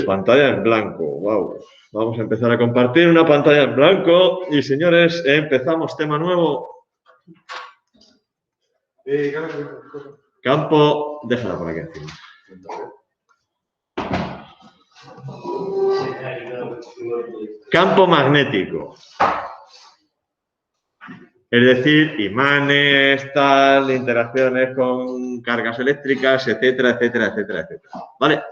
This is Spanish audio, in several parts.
Pantalla en blanco, wow. Vamos a empezar a compartir una pantalla en blanco y, señores, empezamos tema nuevo. Campo, déjala por aquí encima. Campo magnético. Es decir, imanes, tal, interacciones con cargas eléctricas, etcétera, etcétera, etcétera, etcétera. ¿Vale?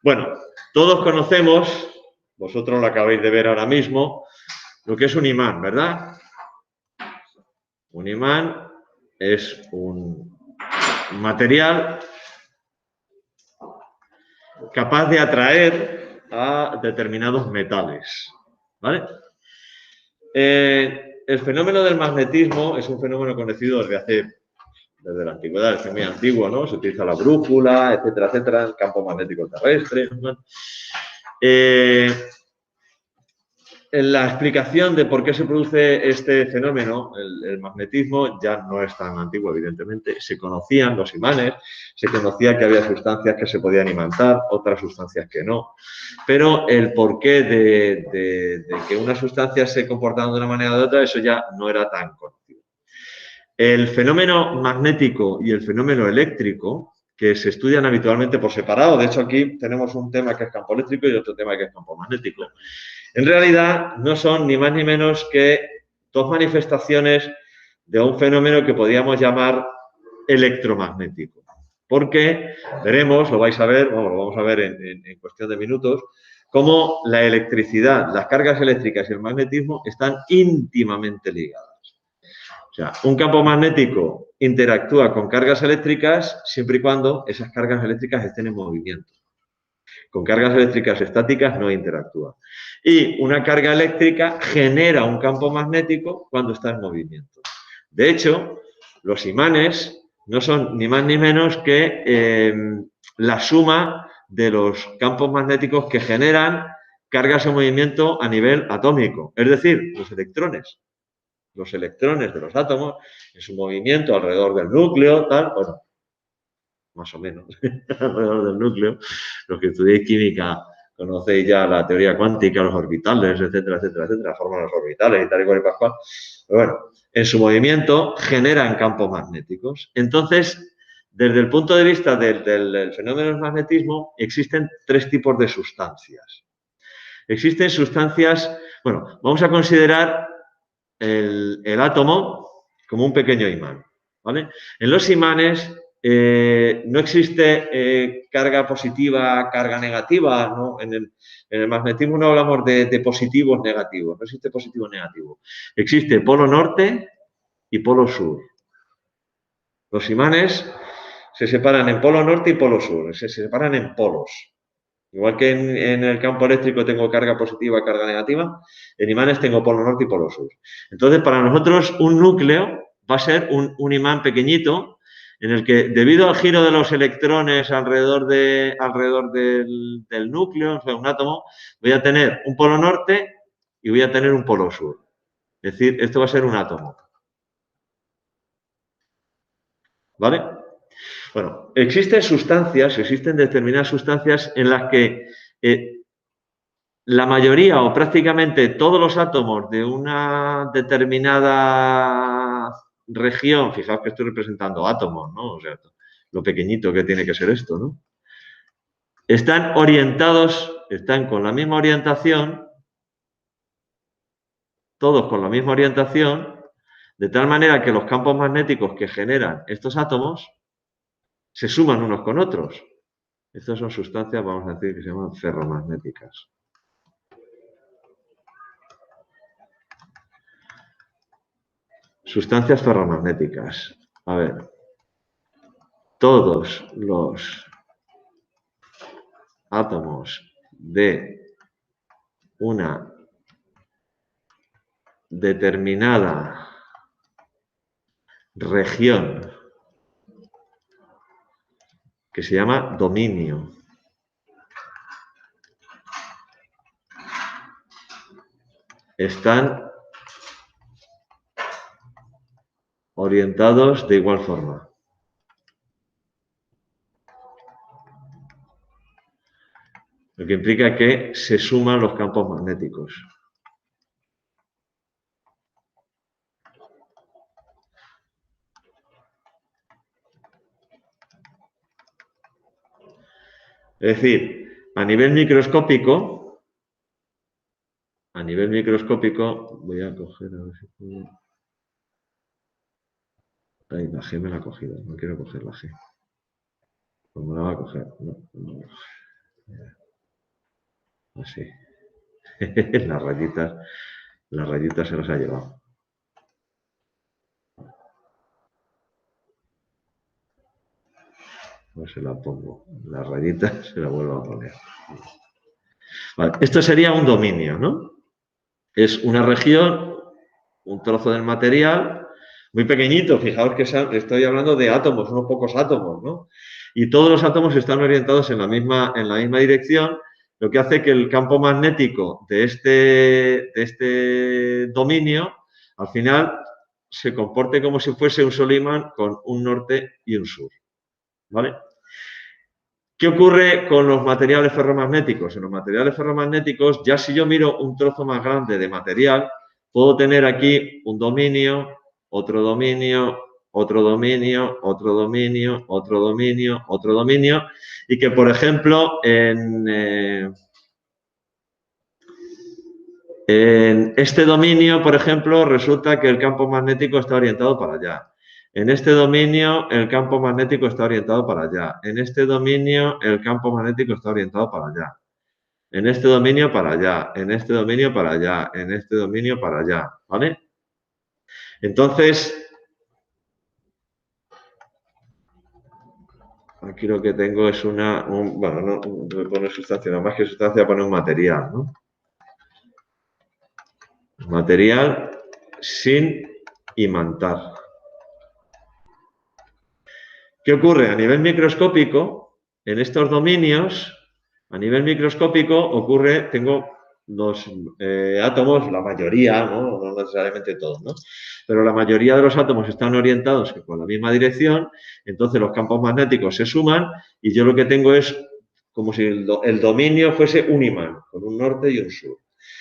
Bueno, todos conocemos, vosotros lo acabáis de ver ahora mismo, lo que es un imán, ¿verdad? Un imán es un material capaz de atraer a determinados metales, ¿vale? El fenómeno del magnetismo es un fenómeno conocido desde la antigüedad, es muy antiguo, ¿no? Se utiliza la brújula, etcétera, etcétera, el campo magnético terrestre. La explicación de por qué se produce este fenómeno, el magnetismo, ya no es tan antiguo, evidentemente. Se conocían los imanes, se conocía que había sustancias que se podían imantar, otras sustancias que no. Pero el porqué de que una sustancia se comportara de una manera o de otra, eso ya no era tan conocido. El fenómeno magnético y el fenómeno eléctrico, que se estudian habitualmente por separado, de hecho aquí tenemos un tema que es campo eléctrico y otro tema que es campo magnético. En realidad no son ni más ni menos que dos manifestaciones de un fenómeno que podríamos llamar electromagnético. Porque veremos, lo vais a ver, bueno, lo vamos a ver en cuestión de minutos, cómo la electricidad, las cargas eléctricas y el magnetismo están íntimamente ligadas. O sea, un campo magnético interactúa con cargas eléctricas siempre y cuando esas cargas eléctricas estén en movimiento. Con cargas eléctricas estáticas no interactúa. Y una carga eléctrica genera un campo magnético cuando está en movimiento. De hecho, los imanes no son ni más ni menos que la suma de los campos magnéticos que generan cargas en movimiento a nivel atómico, es decir, los electrones. Los electrones de los átomos en su movimiento alrededor del núcleo, tal, bueno, más o menos, alrededor del núcleo. Los que estudiéis química conocéis ya la teoría cuántica, los orbitales, etcétera, etcétera, etcétera, forman los orbitales y tal y cual y pascual. Pero bueno, en su movimiento generan campos magnéticos. Entonces, desde el punto de vista del fenómeno del magnetismo, existen tres tipos de sustancias. Existen sustancias, bueno, vamos a considerar el átomo como un pequeño imán, ¿vale? En los imanes no existe carga positiva, carga negativa, ¿no? En el magnetismo no hablamos de positivos negativos, no existe positivo negativo. Existe polo norte y polo sur. Los imanes se separan en polo norte y polo sur, se separan en polos. Igual que en el campo eléctrico tengo carga positiva, carga negativa, en imanes tengo polo norte y polo sur. Entonces, para nosotros, un núcleo va a ser un imán pequeñito en el que, debido al giro de los electrones alrededor del núcleo, o sea, un átomo, voy a tener un polo norte y voy a tener un polo sur. Es decir, esto va a ser un átomo. ¿Vale? Bueno, existen determinadas sustancias en las que la mayoría o prácticamente todos los átomos de una determinada región, fijaos que estoy representando átomos, ¿no? O sea, lo pequeñito que tiene que ser esto, ¿no? Están orientados, están con la misma orientación, todos con la misma orientación, de tal manera que los campos magnéticos que generan estos átomos se suman unos con otros. Estas son sustancias, vamos a decir, que se llaman ferromagnéticas. Sustancias ferromagnéticas. A ver, todos los átomos de una determinada región que se llama dominio están orientados de igual forma. Lo que implica que se suman los campos magnéticos. Es decir, a nivel microscópico, voy a coger, a ver si puedo. Ahí, la G me la ha cogido, no quiero coger la G. Pues me la va a coger. No. Así. Las rayitas se las ha llevado. Pues se la pongo. Las rayitas se la vuelvo a poner. Vale. Esto sería un dominio, ¿no? Es una región, un trozo del material muy pequeñito. Fijaos que estoy hablando de átomos, unos pocos átomos, ¿no? Y todos los átomos están orientados en la misma dirección, lo que hace que el campo magnético de este dominio, al final, se comporte como si fuese un solo imán con un norte y un sur, ¿vale? ¿Qué ocurre con los materiales ferromagnéticos? En los materiales ferromagnéticos, ya si yo miro un trozo más grande de material, puedo tener aquí un dominio, otro dominio, otro dominio, otro dominio, otro dominio, otro dominio, y que, por ejemplo, en este dominio, por ejemplo, resulta que el campo magnético está orientado para allá. En este dominio, el campo magnético está orientado para allá. En este dominio, el campo magnético está orientado para allá. En este dominio, para allá. En este dominio, para allá. En este dominio, para allá. ¿Vale? Entonces, aquí lo que tengo es bueno, no voy a poner sustancia, nada más que sustancia, poner un material, ¿no? Material sin imantar. ¿Qué ocurre? A nivel microscópico, en estos dominios, a nivel microscópico ocurre, tengo los átomos, la mayoría, ¿no? No necesariamente todos, ¿no? Pero la mayoría de los átomos están orientados con la misma dirección, entonces los campos magnéticos se suman y yo lo que tengo es como si el dominio fuese un imán, con un norte y un sur.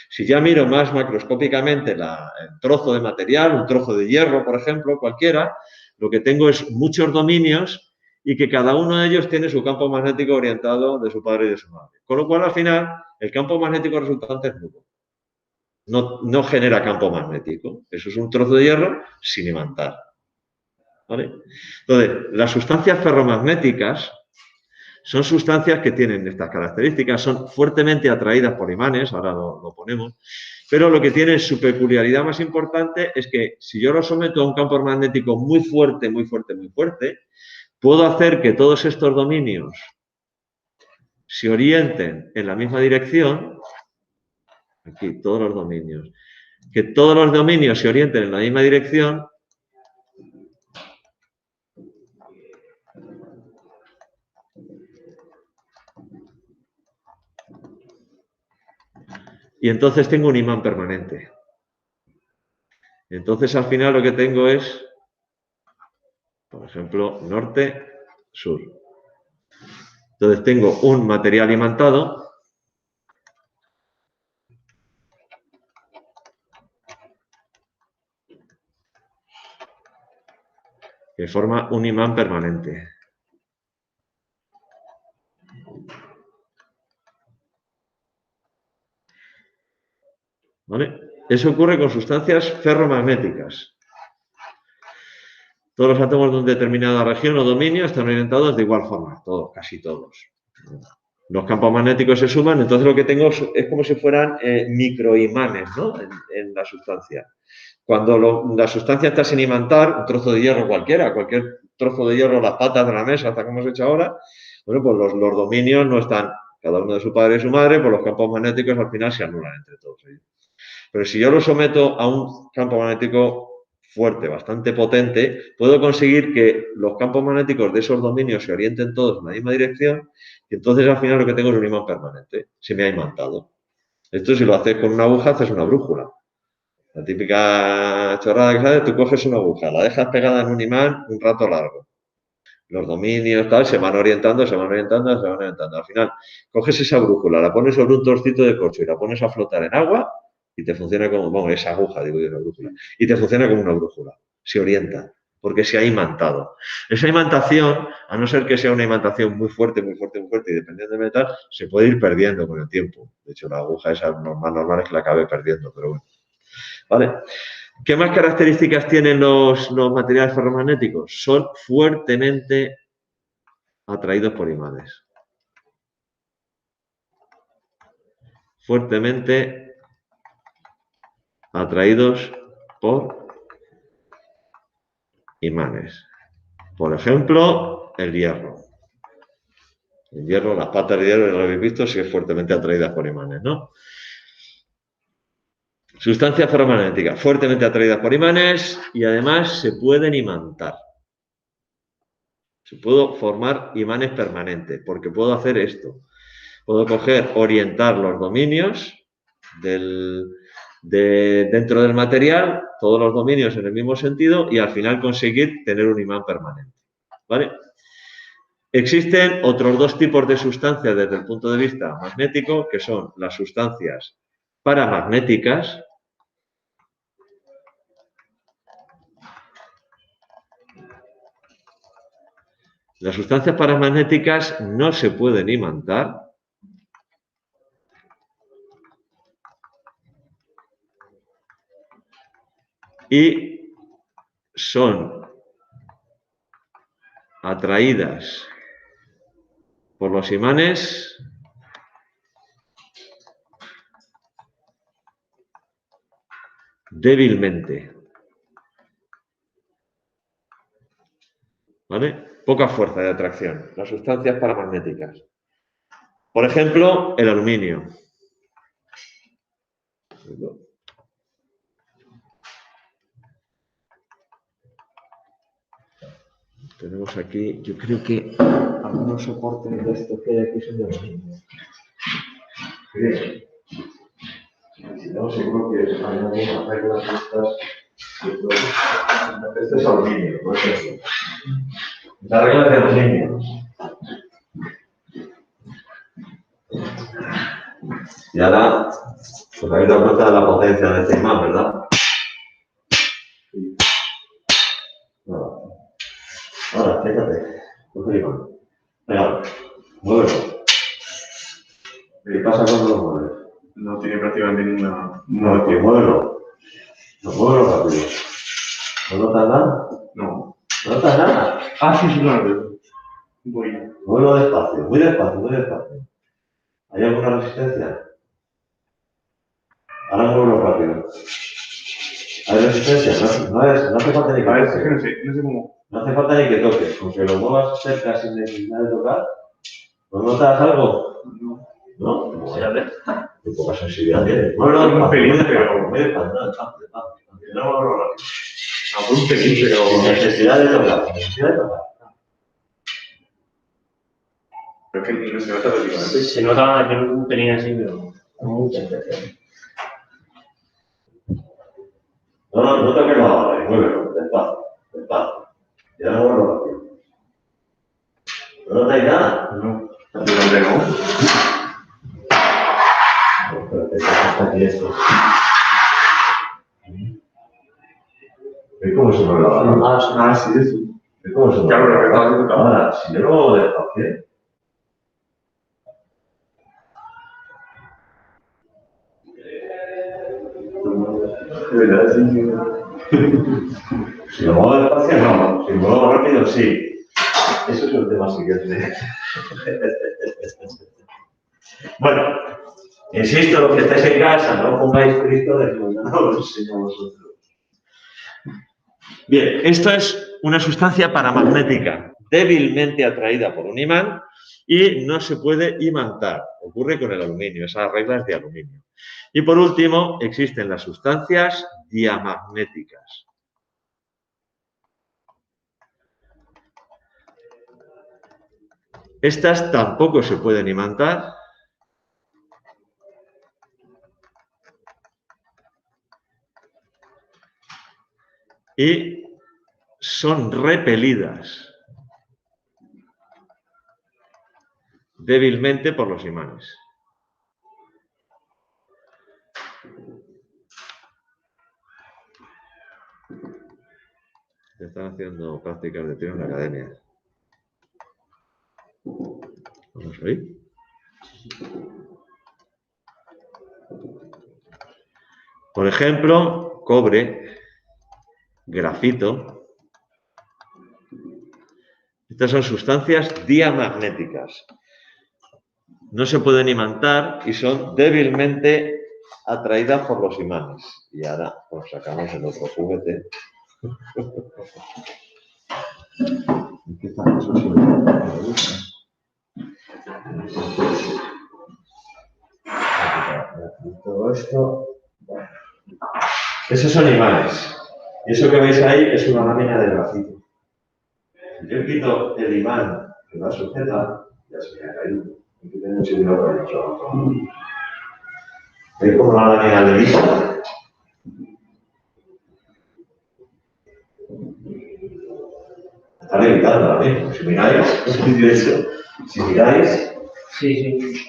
Si ya miro más macroscópicamente el trozo de material, un trozo de hierro, por ejemplo, cualquiera, lo que tengo es muchos dominios y que cada uno de ellos tiene su campo magnético orientado de su padre y de su madre. Con lo cual, al final, el campo magnético resultante es nulo. No genera campo magnético. Eso es un trozo de hierro sin imantar. ¿Vale? Entonces, las sustancias ferromagnéticas son sustancias que tienen estas características, son fuertemente atraídas por imanes, ahora lo ponemos, pero lo que tiene su peculiaridad más importante es que si yo lo someto a un campo magnético muy fuerte, muy fuerte, muy fuerte, puedo hacer que todos estos dominios se orienten en la misma dirección, aquí todos los dominios, que todos los dominios se orienten en la misma dirección y entonces tengo un imán permanente. Entonces al final lo que tengo es, por ejemplo, norte, sur. Entonces tengo un material imantado que forma un imán permanente. ¿Vale? Eso ocurre con sustancias ferromagnéticas. Todos los átomos de una determinada región o dominio están orientados de igual forma, todos, casi todos. Los campos magnéticos se suman, entonces lo que tengo es como si fueran microimanes, ¿no? en la sustancia. Cuando la sustancia está sin imantar, un trozo de hierro cualquier trozo de hierro, las patas de la mesa, hasta como hemos hecho ahora, bueno, pues los dominios no están, cada uno de su padre y su madre, pues los campos magnéticos al final se anulan entre todos ellos. Pero si yo lo someto a un campo magnético fuerte, bastante potente, puedo conseguir que los campos magnéticos de esos dominios se orienten todos en la misma dirección y entonces al final lo que tengo es un imán permanente. Se me ha imantado. Esto si lo haces con una aguja, haces una brújula. La típica chorrada que sabes, tú coges una aguja, la dejas pegada en un imán un rato largo. Los dominios, tal, se van orientando, se van orientando, se van orientando. Al final, coges esa brújula, la pones sobre un trocito de corcho y la pones a flotar en agua y te funciona como, bueno, esa aguja, digo yo, la brújula, y te funciona como una brújula. Se orienta, porque se ha imantado. Esa imantación, a no ser que sea una imantación muy fuerte, muy fuerte, muy fuerte, y dependiendo del metal, se puede ir perdiendo con el tiempo. De hecho, la aguja esa más normal es que la acabe perdiendo, pero bueno. ¿Vale? ¿Qué más características tienen los materiales ferromagnéticos? Son fuertemente atraídos por imanes. Fuertemente atraídos por imanes. Por ejemplo, el hierro. El hierro, las patas de hierro, ya lo habéis visto, sí es fuertemente atraídas por imanes, ¿no? Sustancias ferromagnéticas, fuertemente atraídas por imanes y además se pueden imantar. Se puedo formar imanes permanentes, porque puedo hacer esto. Puedo coger, orientar los dominios dentro del material, todos los dominios en el mismo sentido y al final conseguir tener un imán permanente. ¿Vale? Existen otros dos tipos de sustancias desde el punto de vista magnético, que son las sustancias paramagnéticas. Las sustancias paramagnéticas no se pueden imantar. Y son atraídas por los imanes débilmente. ¿Vale? Poca fuerza de atracción, las sustancias paramagnéticas. Por ejemplo, el aluminio. Tenemos aquí, yo creo que algunos soportes de estos que hay aquí son de aluminio. Si no, seguro que hay algunas reglas estas. Este es aluminio, por ejemplo. La regla de aluminio. Y ahora, pues habéis dado cuenta de la potencia de este imán, ¿verdad? Ahora, fíjate, coge el imán. Venga, muévelo. ¿Qué pasa cuando lo mueves? No tiene prácticamente ninguna... No, que muévelo. No, muévelo rápido. ¿No notas nada? No. ¿No notas nada? Ah, sí, claro. Voy. Muévelo despacio, muy despacio, muy despacio. ¿Hay alguna resistencia? Ahora muévelo rápido. ¿Hay resistencia? No hace falta ni que A ver, toques. es que no sé cómo... No hace falta ni que toques. Con que lo muevas cerca sin necesidad de tocar. ¿No notas algo? No. ¿No? Bueno, qué poca sensibilidad tienes. Muévelo Un pelín, muy despacio, pero... muy despacio, no, despacio. No muévelo rápido. Ah, por un pelín, pero... Sin necesidad de tocar, sin necesidad de tocar. Pero es que no se nota prácticamente. Se nota que un pelín así, pero mucha intención. No toques la bala, muévelo, despacio, despacio. Ya no muévelo rápido. ¿No notáis nada? No. Prácticamente no. Espérate, que está aquí esto. ¿Ves cómo se mueve la bala? Ah, sí, eso. ¿Ves cómo se mueve Claro, la pero bala? que estaba Ahora, si yo lo muevo despacio, de verdad, sí. si lo muevo despacio, no. Si lo muevo rápido, sí. Eso es el tema siguiente. Bueno, insisto, los que estáis en casa, no pongáis Cristo de no lo enseño a vosotros. Bien, esto es una sustancia paramagnética débilmente atraída por un imán y no se puede imantar. Ocurre con el aluminio, esa regla es de aluminio. Y por último, existen las sustancias diamagnéticas. Estas tampoco se pueden imantar. Y son repelidas débilmente por los imanes. Están haciendo prácticas de tiro en la academia. ¿Vamos a ir? Por ejemplo, cobre, grafito. Estas son sustancias diamagnéticas. No se pueden imantar y son débilmente atraídas por los imanes. Y ahora pues, sacamos el otro juguete. Todo esto. Esos son imanes. Y eso que veis ahí es una lámina de grafito. Si yo quito el imán que la sujeta, ya se me ha caído. Aquí tengo un signo para el otro. ¿Veis como la lámina de lisa? Está levitando ahora mismo. Si miráis, si miráis. Sí.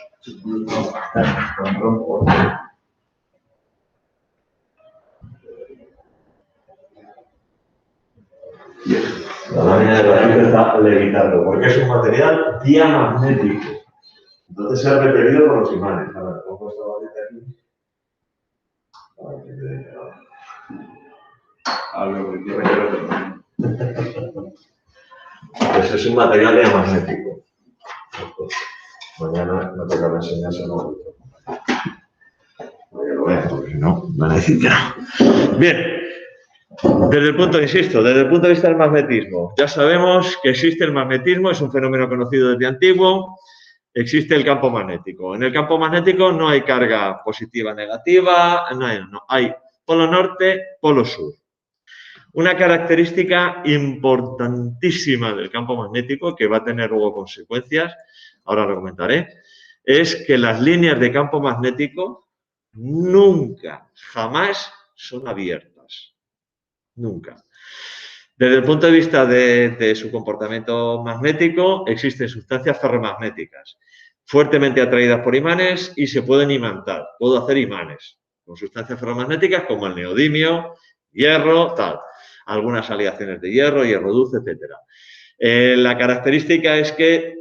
La lámina de grafito está levitando porque es un material diamagnético. Entonces se ha repelido por los imanes. A ver, pongo esta varita aquí. Pues es un material diamagnético. Mañana me tocará enseñárselo. Para que lo vean, porque si no, van a decir que no. Bien. Desde el punto de vista del magnetismo, ya sabemos que existe el magnetismo, es un fenómeno conocido desde antiguo, existe el campo magnético. En el campo magnético no hay carga positiva, negativa, no, hay polo norte, polo sur. Una característica importantísima del campo magnético, que va a tener luego consecuencias, ahora lo comentaré, es que las líneas de campo magnético nunca, jamás son abiertas. Nunca. Desde el punto de vista de su comportamiento magnético, existen sustancias ferromagnéticas fuertemente atraídas por imanes y se pueden imantar. Puedo hacer imanes con sustancias ferromagnéticas como el neodimio, hierro, tal. Algunas aleaciones de hierro, hierro dulce, etc. La característica es que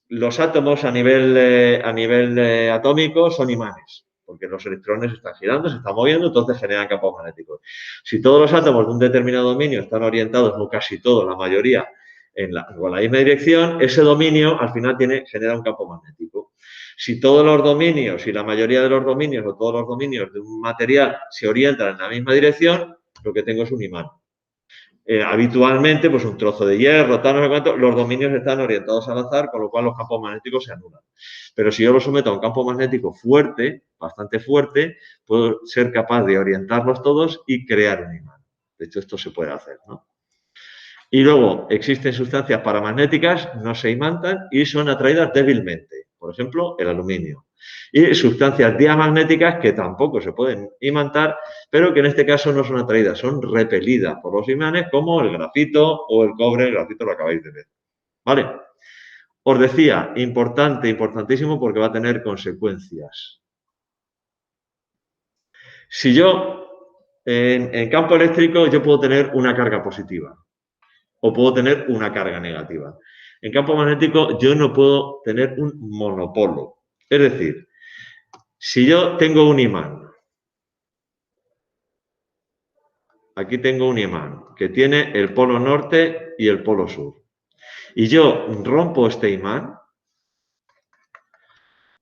los átomos a nivel atómico son imanes, porque los electrones están girando, se están moviendo, entonces generan campos magnéticos. Si todos los átomos de un determinado dominio están orientados, no casi todos, la mayoría, con la misma dirección, ese dominio al final genera un campo magnético. Si todos los dominios, si la mayoría de los dominios o todos los dominios de un material se orientan en la misma dirección, lo que tengo es un imán. Habitualmente, pues un trozo de hierro, tal, no sé cuánto, los dominios están orientados al azar, con lo cual los campos magnéticos se anulan. Pero si yo lo someto a un campo magnético fuerte, bastante fuerte, puedo ser capaz de orientarlos todos y crear un imán. De hecho, esto se puede hacer, ¿no? Y luego, existen sustancias paramagnéticas, no se imantan y son atraídas débilmente. Por ejemplo, el aluminio. Y sustancias diamagnéticas que tampoco se pueden imantar, pero que en este caso no son atraídas, son repelidas por los imanes, como el grafito o el cobre. El grafito lo acabáis de ver. ¿Vale? Os decía, importante, importantísimo, porque va a tener consecuencias. Si yo, en campo eléctrico, yo puedo tener una carga positiva o puedo tener una carga negativa. En campo magnético, yo no puedo tener un monopolo. Es decir, si yo tengo un imán, aquí tengo un imán que tiene el polo norte y el polo sur, y yo rompo este imán,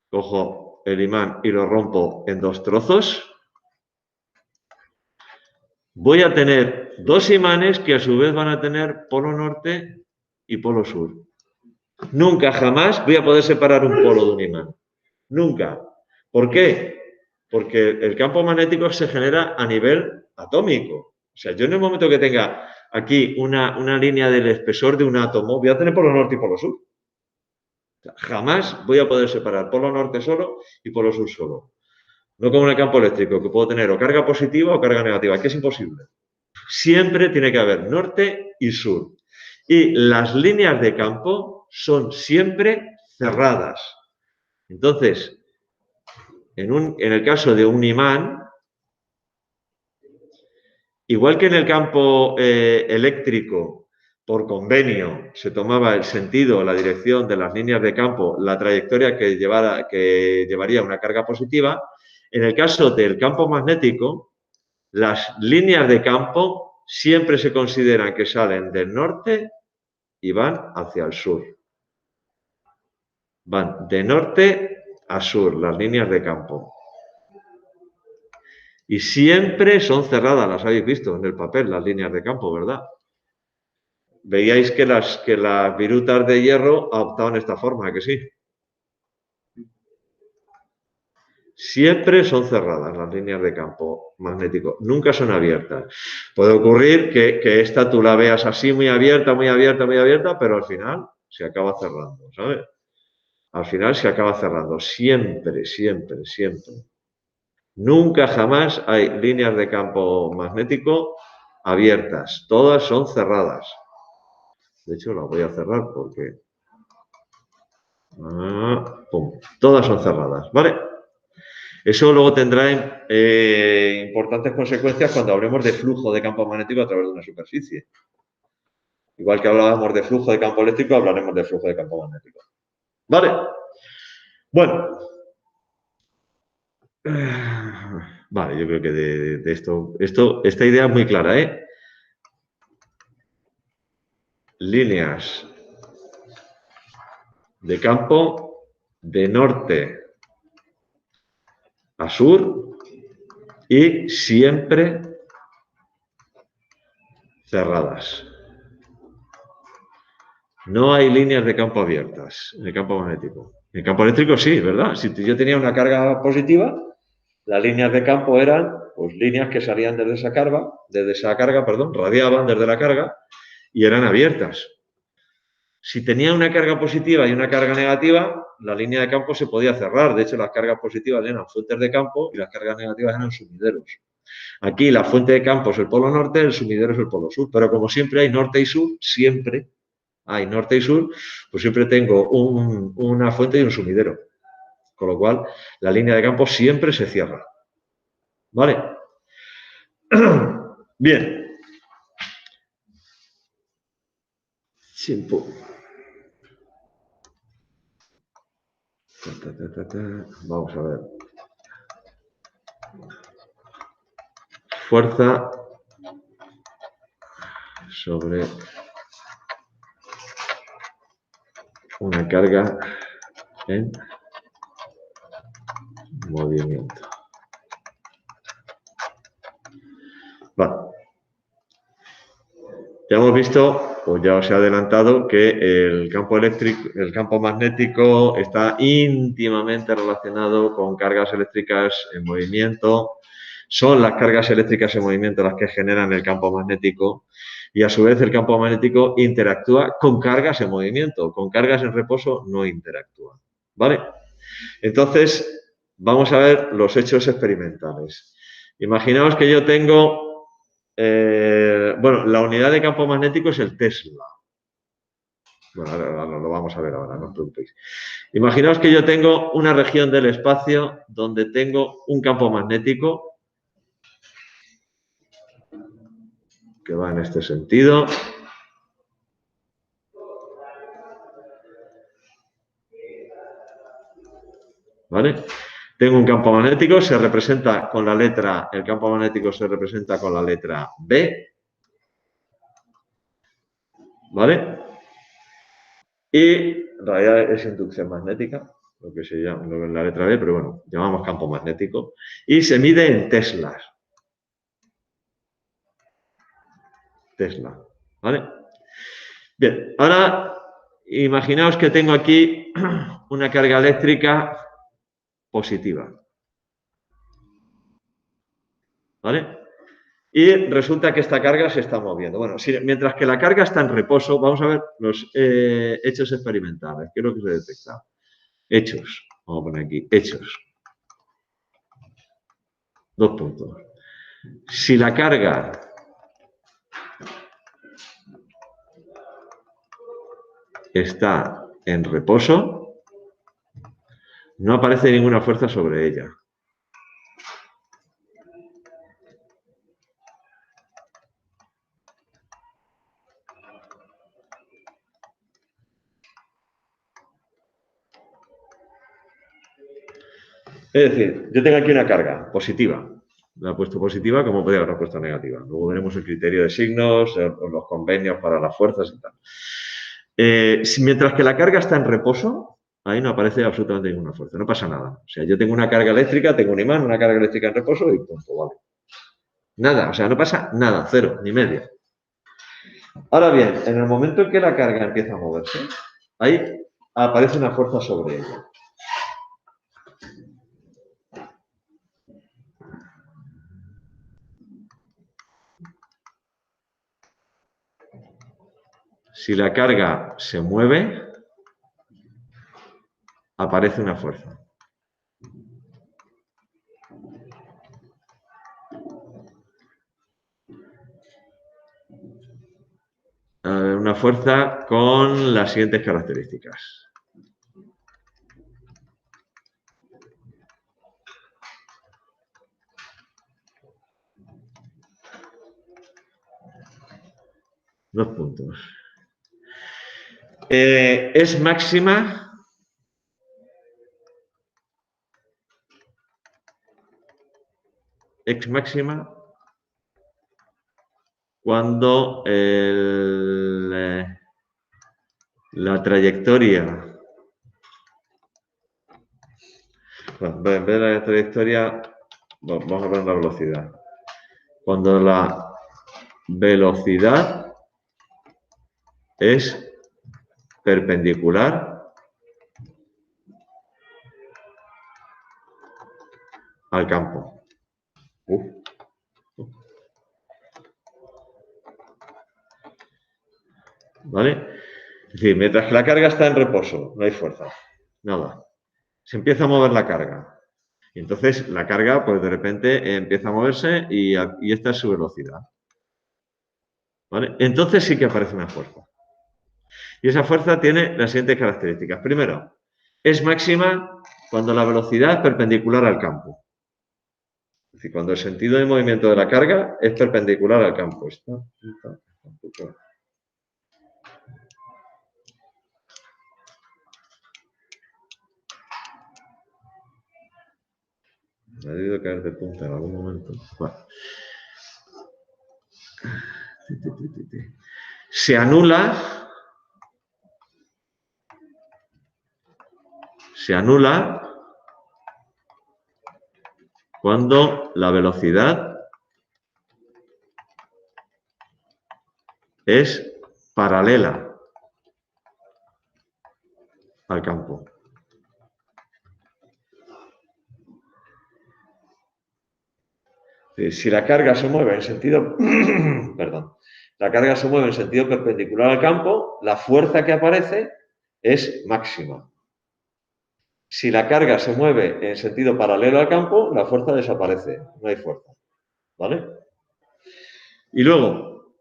cojo el imán y lo rompo en dos trozos, voy a tener dos imanes que a su vez van a tener polo norte y polo sur. Nunca, jamás voy a poder separar un polo de un imán. Nunca. ¿Por qué? Porque el campo magnético se genera a nivel atómico. O sea, yo en el momento que tenga aquí una línea del espesor de un átomo, voy a tener polo norte y polo sur. O sea, jamás voy a poder separar polo norte solo y polo sur solo. No como en el campo eléctrico, que puedo tener o carga positiva o carga negativa, que es imposible. Siempre tiene que haber norte y sur. Y las líneas de campo son siempre cerradas. Entonces, en el caso de un imán, igual que en el campo eléctrico, por convenio, se tomaba el sentido, la dirección de las líneas de campo, la trayectoria que llevaría una carga positiva, en el caso del campo magnético, las líneas de campo siempre se consideran que salen del norte y van hacia el sur. Van de norte a sur, las líneas de campo. Y siempre son cerradas, las habéis visto en el papel, las líneas de campo, ¿verdad? Veíais que las virutas de hierro adoptaban esta forma, ¿que sí? Siempre son cerradas las líneas de campo magnético, nunca son abiertas. Puede ocurrir que esta tú la veas así muy abierta, muy abierta, muy abierta, pero al final se acaba cerrando, ¿sabes? Al final se acaba cerrando, siempre, siempre, siempre. Nunca jamás hay líneas de campo magnético abiertas, todas son cerradas. De hecho, las voy a cerrar porque... ¡pum! Todas son cerradas, ¿vale? Eso luego tendrá importantes consecuencias cuando hablemos de flujo de campo magnético a través de una superficie. Igual que hablábamos de flujo de campo eléctrico, hablaremos de flujo de campo magnético. ¿Vale? Bueno. Vale, yo creo que de esta idea es muy clara, ¿eh? Líneas de campo de norte a sur y siempre cerradas. No hay líneas de campo abiertas en el campo magnético. En el campo eléctrico sí, ¿verdad? Si yo tenía una carga positiva, las líneas de campo eran pues líneas que salían desde esa carga, radiaban desde la carga y eran abiertas. Si tenía una carga positiva y una carga negativa, la línea de campo se podía cerrar. De hecho, las cargas positivas eran fuentes de campo y las cargas negativas eran sumideros. Aquí la fuente de campo es el polo norte, el sumidero es el polo sur. Pero como siempre hay norte y sur, siempre hay norte y sur, pues siempre tengo una fuente y un sumidero. Con lo cual, la línea de campo siempre se cierra. ¿Vale? Bien. Simple. Vamos a ver. Fuerza sobre una carga en movimiento. Vale. Ya hemos visto, o ya os he adelantado, que el campo eléctrico, el campo magnético está íntimamente relacionado con cargas eléctricas en movimiento. Son las cargas eléctricas en movimiento las que generan el campo magnético y a su vez el campo magnético interactúa con cargas en movimiento. Con cargas en reposo no interactúa. ¿Vale? Entonces, vamos a ver los hechos experimentales. Imaginaos que yo tengo... la unidad de campo magnético es el Tesla. Bueno, ahora lo vamos a ver ahora, no os preocupéis. Imaginaos que yo tengo una región del espacio donde tengo un campo magnético que va en este sentido. ¿Vale? Tengo un campo magnético, se representa con la letra, el campo magnético se representa con la letra B. ¿Vale? Y en realidad es inducción magnética, lo que se llama en la letra B, pero bueno, llamamos campo magnético. Y se mide en teslas. Tesla. ¿Vale? Bien, ahora imaginaos que tengo aquí una carga eléctrica positiva. ¿Vale? Y resulta que esta carga se está moviendo. Bueno, mientras que la carga está en reposo, vamos a ver los hechos experimentales. ¿Qué es lo que se detecta? Hechos. Vamos a poner aquí, hechos. 2 puntos. Si la carga está en reposo, no aparece ninguna fuerza sobre ella. Es decir, yo tengo aquí una carga positiva. La he puesto positiva como podría haberla puesto negativa. Luego veremos el criterio de signos, los convenios para las fuerzas y tal. Mientras que la carga está en reposo, ahí no aparece absolutamente ninguna fuerza, no pasa nada. O sea, yo tengo una carga eléctrica, tengo un imán, una carga eléctrica en reposo y punto, vale. Nada, o sea, no pasa nada, cero, ni media. Ahora bien, en el momento en que la carga empieza a moverse, ahí aparece una fuerza sobre ella. Si la carga se mueve, aparece una fuerza. Una fuerza con las siguientes características. Dos puntos. Es máxima cuando la trayectoria, bueno, en vez de la trayectoria, vamos a poner la velocidad. Cuando la velocidad es perpendicular al campo. ¿Vale? Es decir, mientras que la carga está en reposo, no hay fuerza, nada. Se empieza a mover la carga. Y entonces la carga, pues de repente empieza a moverse y esta es su velocidad. ¿Vale? Entonces sí que aparece una fuerza. Y esa fuerza tiene las siguientes características. Primero, es máxima cuando la velocidad es perpendicular al campo. Es decir, cuando el sentido de movimiento de la carga es perpendicular al campo. Me ha debido caer de punta en algún momento. Bueno. Se anula cuando la velocidad es paralela al campo. Si la carga se mueve en sentido, perdón, la carga se mueve en sentido perpendicular al campo, la fuerza que aparece es máxima. Si la carga se mueve en sentido paralelo al campo, la fuerza desaparece, no hay fuerza. ¿Vale? Y luego,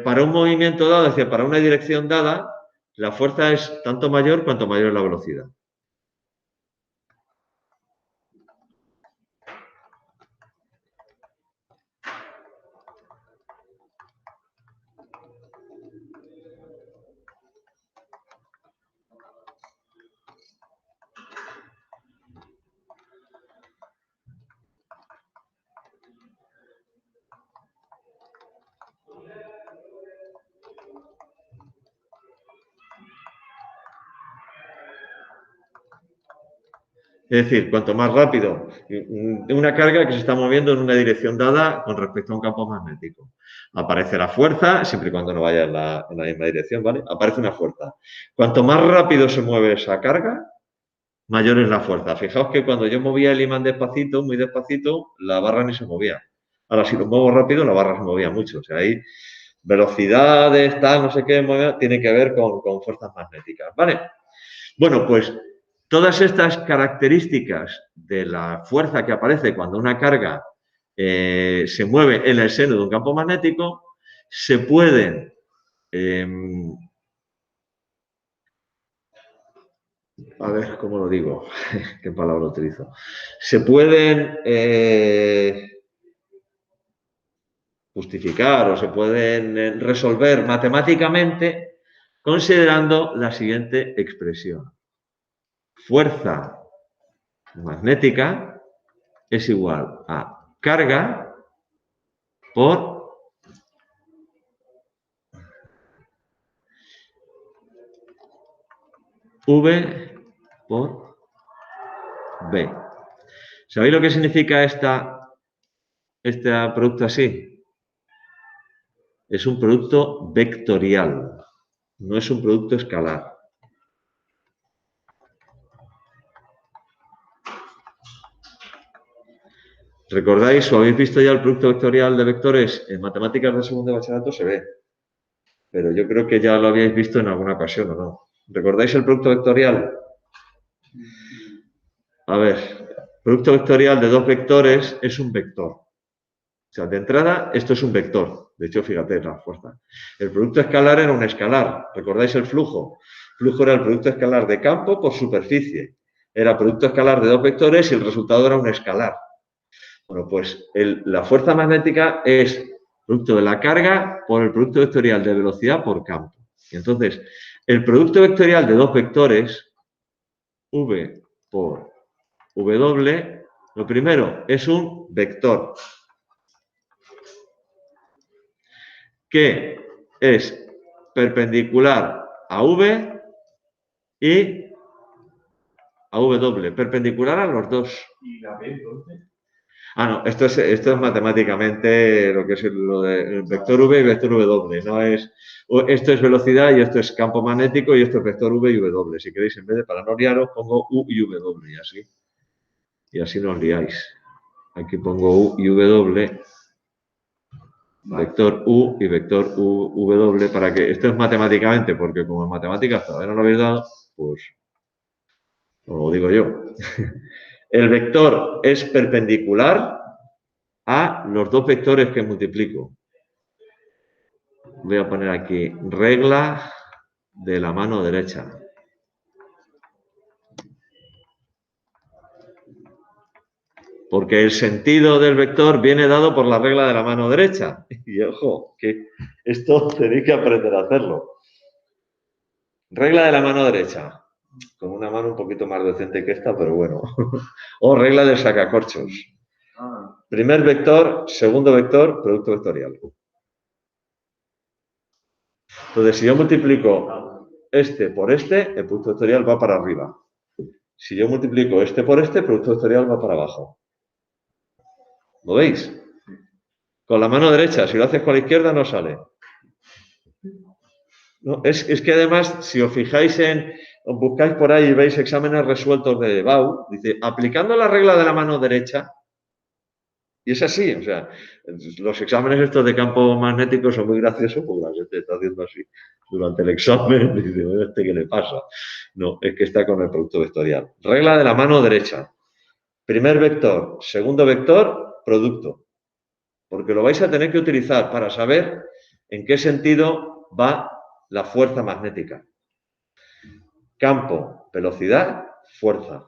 para un movimiento dado, es decir, para una dirección dada, la fuerza es tanto mayor cuanto mayor es la velocidad. Es decir, cuanto más rápido, una carga que se está moviendo en una dirección dada con respecto a un campo magnético. Aparece la fuerza, siempre y cuando no vaya en la misma dirección, ¿vale? Aparece una fuerza. Cuanto más rápido se mueve esa carga, mayor es la fuerza. Fijaos que cuando yo movía el imán despacito, muy despacito, la barra ni se movía. Ahora, si lo muevo rápido, la barra se movía mucho. O sea, ahí velocidades, tal, no sé qué, tiene que ver con fuerzas magnéticas, ¿vale? Bueno, pues todas estas características de la fuerza que aparece cuando una carga se mueve en el seno de un campo magnético se pueden a ver, ¿cómo lo digo? ¿Qué palabra utilizo? Se pueden justificar o se pueden resolver matemáticamente considerando la siguiente expresión. Fuerza magnética es igual a carga por V por B. ¿Sabéis lo que significa este producto así? Es un producto vectorial, no es un producto escalar. ¿Recordáis o habéis visto ya el producto vectorial de vectores en matemáticas de segundo de bachillerato? Se ve, pero yo creo que ya lo habíais visto en alguna ocasión, ¿o no? ¿Recordáis el producto vectorial? A ver, producto vectorial de dos vectores es un vector. O sea, de entrada, esto es un vector. De hecho, fíjate la fuerza. El producto escalar era un escalar. ¿Recordáis el flujo? El flujo era el producto escalar de campo por superficie. Era producto escalar de dos vectores y el resultado era un escalar. Bueno, pues la fuerza magnética es producto de la carga por el producto vectorial de velocidad por campo. Y entonces, el producto vectorial de dos vectores, V por W, lo primero es un vector que es perpendicular a V y a W, perpendicular a los dos. ¿Y la B entonces? Ah, no, esto es matemáticamente lo que es lo de vector V y vector W. No es, esto es velocidad y esto es campo magnético y esto es vector V y W. Si queréis, en vez de para no liaros, pongo U y W y así. Y así no os liáis. Aquí pongo U y W, vector U y vector W, para que esto es matemáticamente, porque como en matemáticas todavía no lo habéis dado, pues os lo digo yo. El vector es perpendicular a los dos vectores que multiplico. Voy a poner aquí regla de la mano derecha. Porque el sentido del vector viene dado por la regla de la mano derecha. Y ojo, que esto tenéis que aprender a hacerlo. Regla de la mano derecha. Con una mano un poquito más decente que esta, pero bueno. O regla del sacacorchos. Primer vector, segundo vector, producto vectorial. Entonces, si yo multiplico este por este, el producto vectorial va para arriba. Si yo multiplico este por este, el producto vectorial va para abajo. ¿Lo veis? Con la mano derecha, si lo haces con la izquierda, no sale. No, es que además, si os fijáis os buscáis por ahí y veis exámenes resueltos de BAU, dice, aplicando la regla de la mano derecha, y es así, o sea, los exámenes estos de campo magnético son muy graciosos porque la gente está haciendo así durante el examen y dice, ¿este qué le pasa? No, es que está con el producto vectorial. Regla de la mano derecha. Primer vector, segundo vector, producto. Porque lo vais a tener que utilizar para saber en qué sentido va la fuerza magnética. Campo, velocidad, fuerza.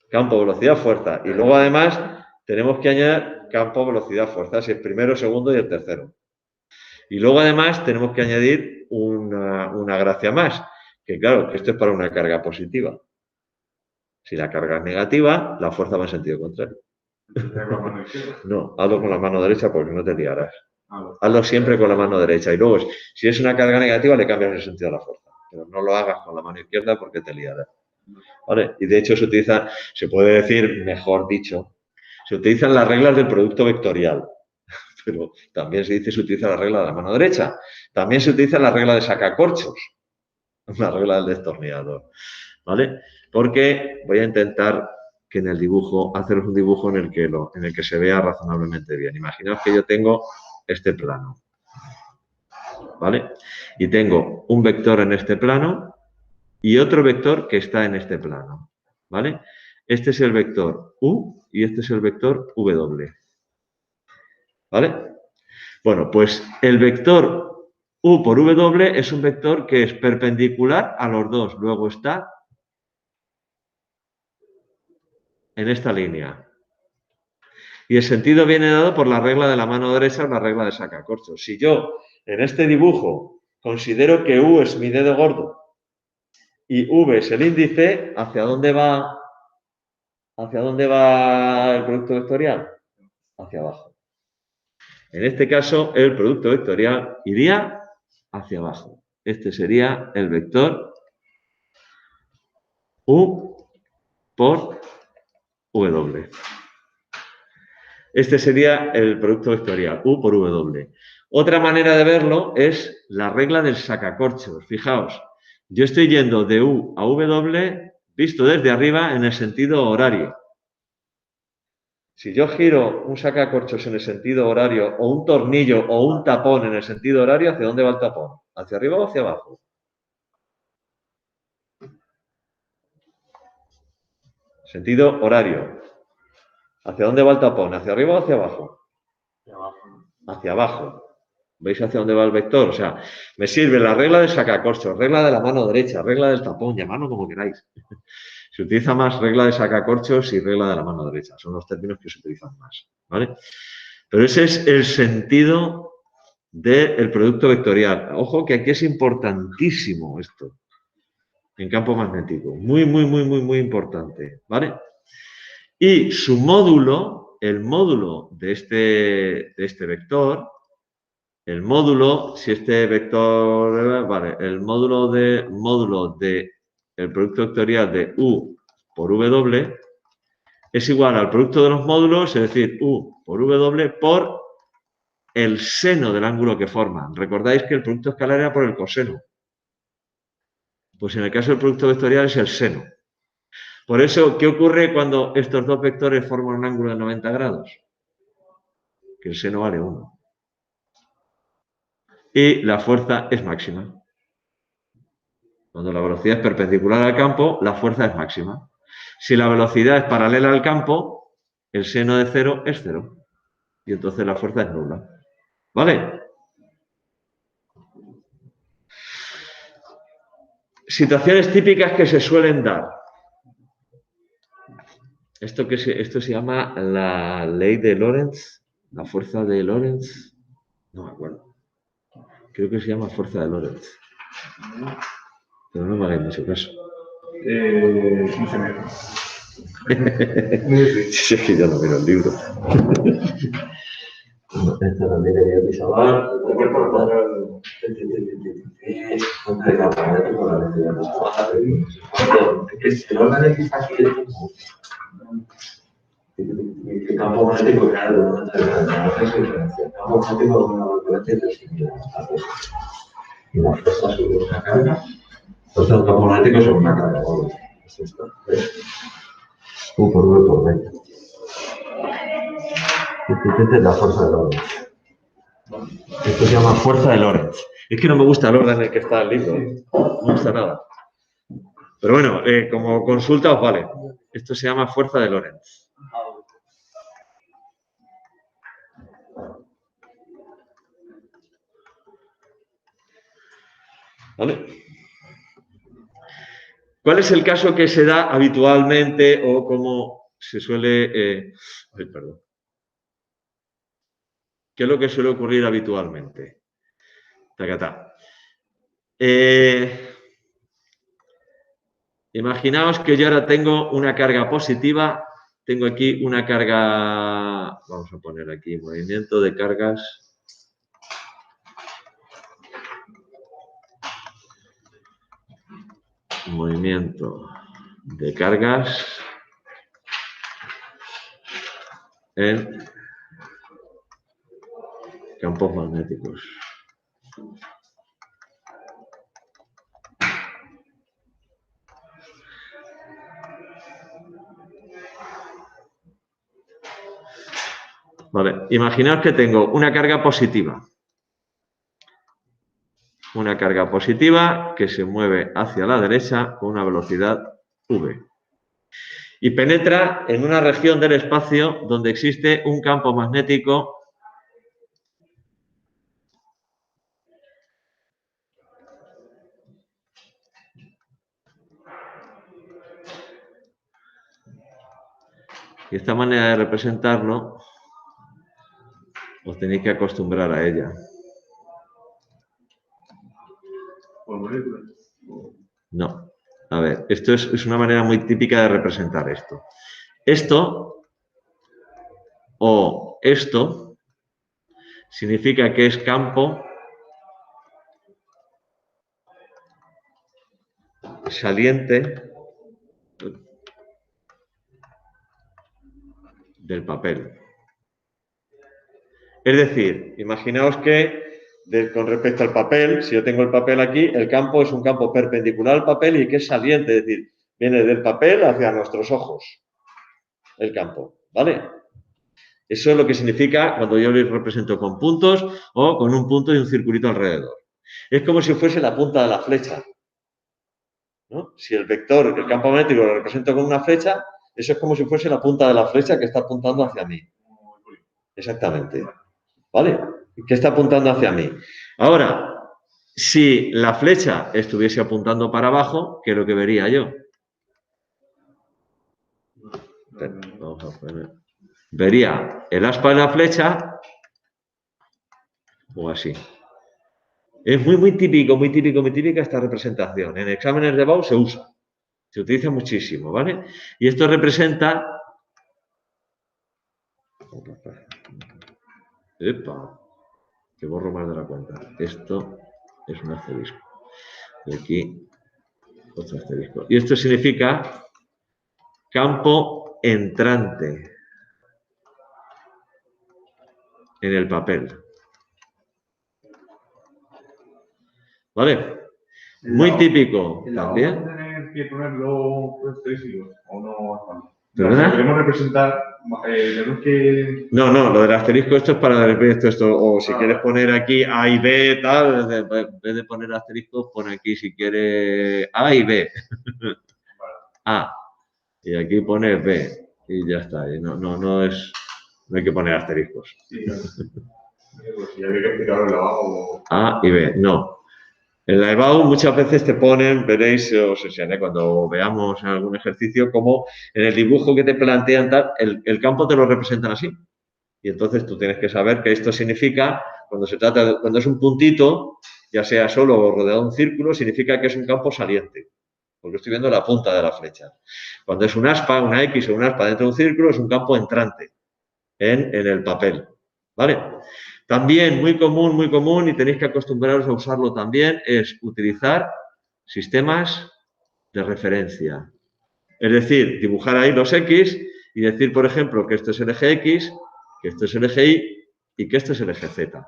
Campo, velocidad, fuerza. Y luego además tenemos que añadir campo, velocidad, fuerza, si es primero, segundo y el tercero. Y luego además tenemos que añadir una gracia más, que claro, esto es para una carga positiva. Si la carga es negativa, la fuerza va en sentido contrario. No, hazlo con la mano derecha porque no te liarás. Hazlo siempre con la mano derecha. Y luego, si es una carga negativa, le cambias el sentido a la fuerza. Pero no lo hagas con la mano izquierda porque te liarás. ¿Vale? Y de hecho se puede decir, mejor dicho, se utilizan las reglas del producto vectorial. Pero también se utiliza la regla de la mano derecha. También se utiliza la regla de sacacorchos. La regla del destornillador. ¿Vale? Porque voy a intentar que en el dibujo, haceros un dibujo en el que se vea razonablemente bien. Imaginaos que yo tengo este plano, ¿vale? Y tengo un vector en este plano y otro vector que está en este plano, ¿vale? Este es el vector U y este es el vector W, ¿vale? Bueno, pues el vector U por W es un vector que es perpendicular a los dos. Luego está en esta línea. Y el sentido viene dado por la regla de la mano derecha o la regla de sacacorchos. Si yo en este dibujo considero que U es mi dedo gordo y V es el índice, ¿hacia dónde va el producto vectorial? Hacia abajo. En este caso, el producto vectorial iría hacia abajo. Este sería el vector U por W. Este sería el producto vectorial, U por W. Otra manera de verlo es la regla del sacacorchos. Fijaos, yo estoy yendo de U a W visto desde arriba en el sentido horario. Si yo giro un sacacorchos en el sentido horario o un tornillo o un tapón en el sentido horario, ¿hacia dónde va el tapón? ¿Hacia arriba o hacia abajo? Sentido horario. ¿Hacia dónde va el tapón? ¿Hacia arriba o hacia abajo? Hacia abajo. ¿Veis hacia dónde va el vector? O sea, me sirve la regla del sacacorchos, regla de la mano derecha, regla del tapón, llamadlo como queráis. Se utiliza más regla de sacacorchos y regla de la mano derecha. Son los términos que se utilizan más, ¿vale? Pero ese es el sentido del producto vectorial. Ojo que aquí es importantísimo esto en campo magnético. Muy, muy, muy, muy, muy importante, ¿vale? Y su módulo, el módulo de este vector, el módulo, si este vector, vale, el módulo de el producto vectorial de U por W es igual al producto de los módulos, es decir, U por W por el seno del ángulo que forman. Recordáis que el producto escalar era por el coseno. Pues en el caso del producto vectorial es el seno. Por eso, ¿qué ocurre cuando estos dos vectores forman un ángulo de 90 grados? Que el seno vale 1. Y la fuerza es máxima. Cuando la velocidad es perpendicular al campo, la fuerza es máxima. Si la velocidad es paralela al campo, el seno de 0 es 0. Y entonces la fuerza es nula. ¿Vale? Situaciones típicas que se suelen dar. Esto se llama la ley de Lorentz, la fuerza de Lorentz. No me acuerdo. Creo que se llama fuerza de Lorentz. Pero no me hagáis mucho caso. 15 metros. Si es que yo no miro el libro. Esta también debería pisar. El órgano que está aquí el campo magnético, claro, el campo magnético es una velocidad y la fuerza sobre una carga. Entonces, el campo magnético es una carga. Es esto. U por V por V. Esta es la fuerza de Lorentz. Esto se llama fuerza de Lorentz. Es que no me gusta el orden en el que está el libro. No me gusta nada. Pero bueno, como consulta os vale. Esto se llama fuerza de Lorentz. ¿Vale? ¿Cuál es el caso que se da habitualmente o como se suele... perdón. ¿Qué es lo que suele ocurrir habitualmente? Tacatá. Imaginaos que yo ahora tengo una carga positiva, tengo aquí una carga, vamos a poner aquí movimiento de cargas. Movimiento de cargas en campos magnéticos. Vale, imaginaos que tengo una carga positiva. Una carga positiva que se mueve hacia la derecha con una velocidad v. Y penetra en una región del espacio donde existe un campo magnético Y esta manera de representarlo os tenéis que acostumbrar a ella. Por moléculas. No. A ver, esto es una manera muy típica de representar esto. Esto o esto significa que es campo saliente del papel. Es decir, imaginaos que con respecto al papel, si yo tengo el papel aquí, el campo es un campo perpendicular al papel y que es saliente, es decir, viene del papel hacia nuestros ojos, el campo, ¿vale? Eso es lo que significa cuando yo lo represento con puntos o con un punto y un circulito alrededor. Es como si fuese la punta de la flecha, ¿no? Si el vector, el campo magnético lo represento con una flecha, eso es como si fuese la punta de la flecha que está apuntando hacia mí. Exactamente. ¿Vale? Que está apuntando hacia mí. Ahora, si la flecha estuviese apuntando para abajo, ¿qué es lo que vería yo? Vamos a poner. Vería el aspa de la flecha o así. Es muy típica esta representación. En exámenes de BAU se usa. Se utiliza muchísimo, ¿vale? Y esto representa... ¡Epa! Que borro más de la cuenta. Esto es un asterisco. Y aquí otro asterisco. Y esto significa campo entrante en el papel. ¿Vale? Muy típico también. ¿Vamos a tener que ponerlo asteriscos o no? ¿Perdona? Queremos representar, tenemos que... No, lo del asterisco esto es para esto. O si quieres poner aquí A y B, tal, en vez de poner asterisco, pon aquí si quieres A y B. A. Y aquí pones B. Y ya está. Y no hay que poner asteriscos. Sí, claro. Pues si había que explicarlo en la o... A y B. No. En la EBAU muchas veces te ponen, veréis, os enseñaré cuando veamos algún ejercicio, como en el dibujo que te plantean, tal, el campo te lo representan así. Y entonces tú tienes que saber que esto significa, cuando es un puntito, ya sea solo o rodeado de un círculo, significa que es un campo saliente. Porque estoy viendo la punta de la flecha. Cuando es un aspa, una X o un aspa dentro de un círculo, es un campo entrante en el papel. ¿Vale? También muy común, y tenéis que acostumbraros a usarlo también, es utilizar sistemas de referencia. Es decir, dibujar ahí los X y decir, por ejemplo, que esto es el eje X, que esto es el eje Y y que esto es el eje Z.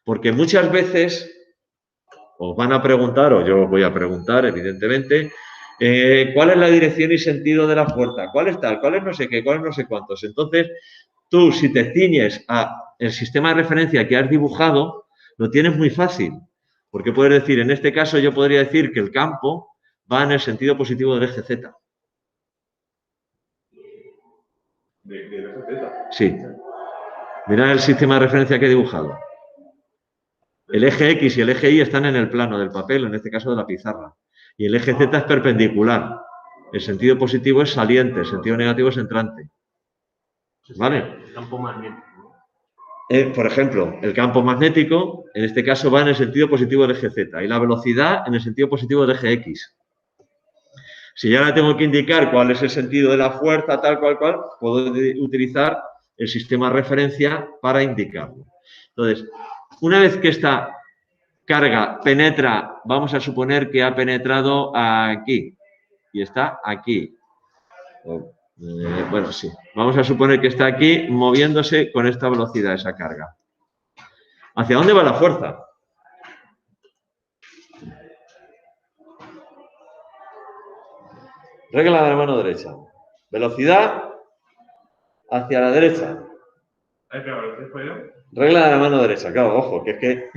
Porque muchas veces os van a preguntar, o yo os voy a preguntar, evidentemente, ¿cuál es la dirección y sentido de la fuerza? ¿Cuál es tal? ¿Cuál es no sé qué? ¿Cuál es no sé cuántos? Entonces, tú, si te ciñes al sistema de referencia que has dibujado, lo tienes muy fácil. Porque puedes decir, en este caso yo podría decir que el campo va en el sentido positivo del eje Z. ¿Del eje Z? Sí. Mirad el sistema de referencia que he dibujado. El eje X y el eje Y están en el plano del papel, en este caso de la pizarra. Y el eje Z es perpendicular. El sentido positivo es saliente, el sentido negativo es entrante. ¿Vale? El campo magnético. Por ejemplo, el campo magnético, en este caso, va en el sentido positivo del eje Z y la velocidad en el sentido positivo del eje X. Si ya le tengo que indicar cuál es el sentido de la fuerza, tal cual, puedo utilizar el sistema de referencia para indicarlo. Entonces, una vez que esta carga penetra, vamos a suponer que ha penetrado aquí y está aquí. Bueno, sí. Vamos a suponer que está aquí moviéndose con esta velocidad, esa carga. ¿Hacia dónde va la fuerza? Regla de la mano derecha. Velocidad hacia la derecha. Regla de la mano derecha. Claro, ojo, que es que...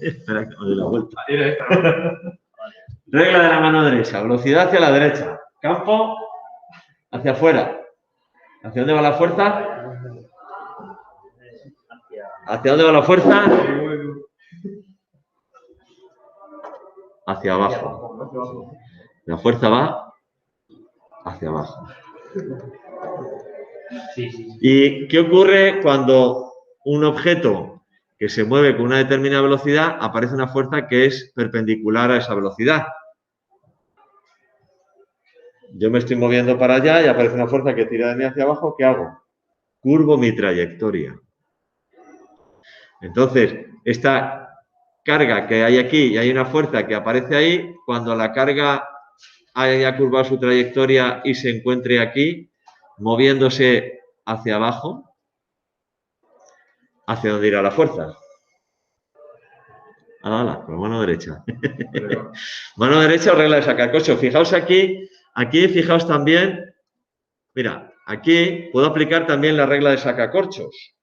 Espera, que me doy la vuelta. Era esta. Regla de la mano derecha. Velocidad hacia la derecha. Campo hacia afuera. ¿Hacia dónde va la fuerza? ¿Hacia dónde va la fuerza? Hacia abajo. La fuerza va hacia abajo. Sí, sí. ¿Y qué ocurre cuando un objeto que se mueve con una determinada velocidad aparece una fuerza que es perpendicular a esa velocidad? Yo me estoy moviendo para allá y aparece una fuerza que tira de mí hacia abajo. ¿Qué hago? Curvo mi trayectoria. Entonces, esta carga que hay aquí y hay una fuerza que aparece ahí, cuando la carga haya curvado su trayectoria y se encuentre aquí, moviéndose hacia abajo, ¿hacia dónde irá la fuerza? Ala, con la mano derecha. Mano derecha o regla de sacacorchos. Fijaos aquí, fijaos también, mira, aquí puedo aplicar también la regla de sacacorchos.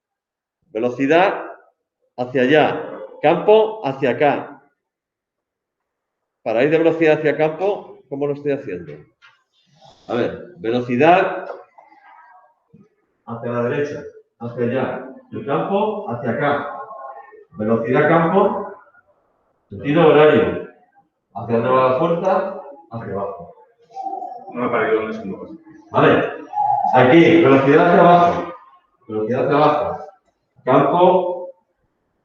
Velocidad hacia allá, campo hacia acá. Para ir de velocidad hacia campo, ¿cómo lo estoy haciendo? A ver, velocidad hacia la derecha, hacia allá. El campo hacia acá. Velocidad campo, sentido horario. ¿Hacia dónde va la fuerza? Hacia abajo. No me ha parecido un segundo. Vale. Aquí, velocidad hacia abajo. Velocidad hacia abajo. Campo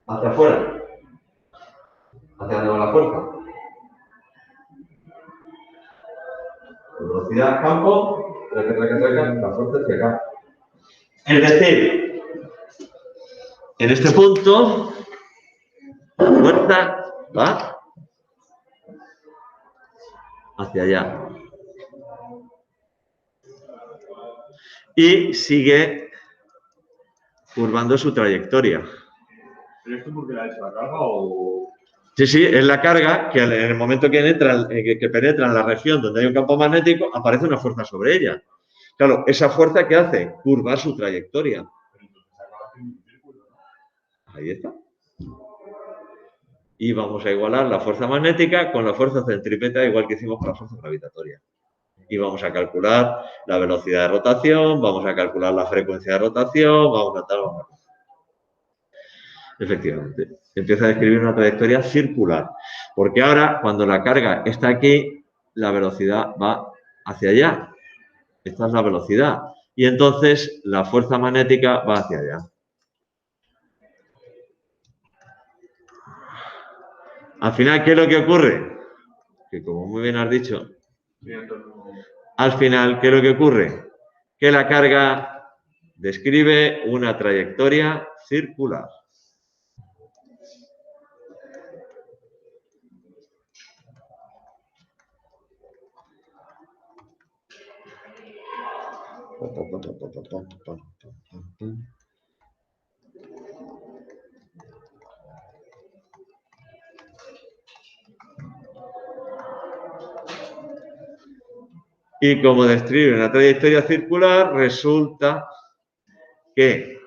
hacia afuera. ¿Hacia dónde va la fuerza? Velocidad, campo, la fuerza hacia acá. Es decir, en este punto, la fuerza va hacia allá. Y sigue curvando su trayectoria. ¿Pero esto porque la ha hecho la carga o...? Sí, es la carga que en el momento que penetra en la región donde hay un campo magnético, aparece una fuerza sobre ella. Claro, esa fuerza que hace curvar su trayectoria. Ahí está. Y vamos a igualar la fuerza magnética con la fuerza centrípeta, igual que hicimos con la fuerza gravitatoria. Y vamos a calcular la velocidad de rotación, vamos a calcular la frecuencia de rotación, vamos a tal, vamos a... Efectivamente, empieza a describir una trayectoria circular. Porque ahora, cuando la carga está aquí, la velocidad va hacia allá. Esta es la velocidad. Y entonces la fuerza magnética va hacia allá. Al final, ¿qué es lo que ocurre? Que como muy bien has dicho, al final, ¿qué es lo que ocurre? Que la carga describe una trayectoria circular. Y como describe una trayectoria circular, resulta que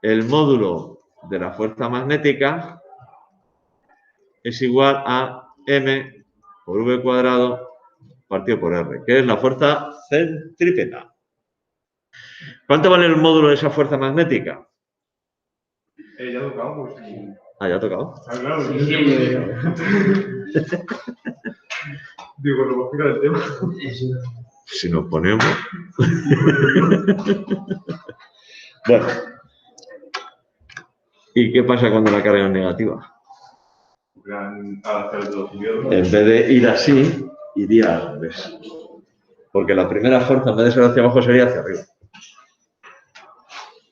el módulo de la fuerza magnética es igual a m por v cuadrado partido por r, que es la fuerza centrípeta. ¿Cuánto vale el módulo de esa fuerza magnética? Ya ha tocado, pues sí. Ah, ya ha tocado. Ah, claro, Sí, sí, sí. Digo, no me explica el tema. Si nos ponemos... Bueno. ¿Y qué pasa cuando la carga es negativa? Al hacer los siguientes. En vez de ir así, iría al revés. Porque la primera fuerza, en vez de ser hacia abajo, sería hacia arriba.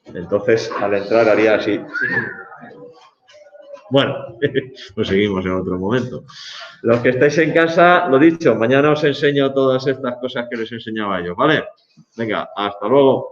Entonces, al entrar haría así. Bueno, pues seguimos en otro momento. Los que estáis en casa, lo dicho, mañana os enseño todas estas cosas que les enseñaba yo, ¿vale? Venga, hasta luego.